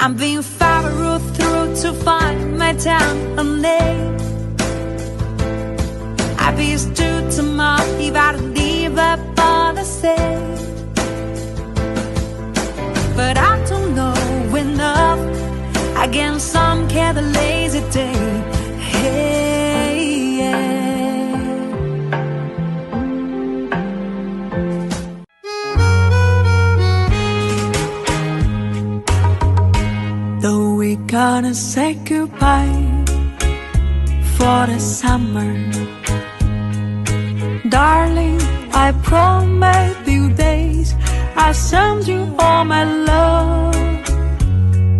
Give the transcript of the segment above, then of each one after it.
I'm being followed through to find my town and name. I be stood to my if I leave up on the same. But I don't know enough against some kind of lazy day. Hey, yeah. Though we gonna say goodbye for the summer, darling, I promise you days I send you all my love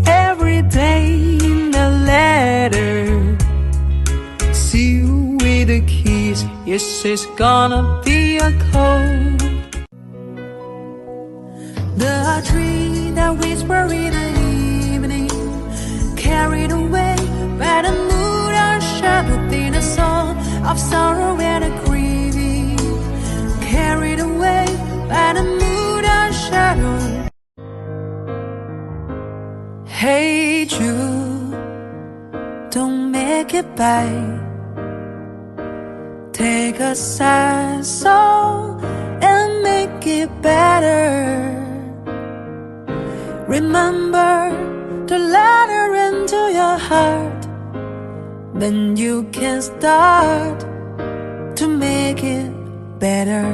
every day in a letter. See you with a kiss, yes, it's gonna be a cold. The tree that whisper in the evening, carried away by the mood and shadowed in a song of sorrow and a grieving, carried away by the mood and shadow. Hey Jude, don't make it bad. Take a sad song and make it better. Remember to let her into your heart, then you can start to make it better.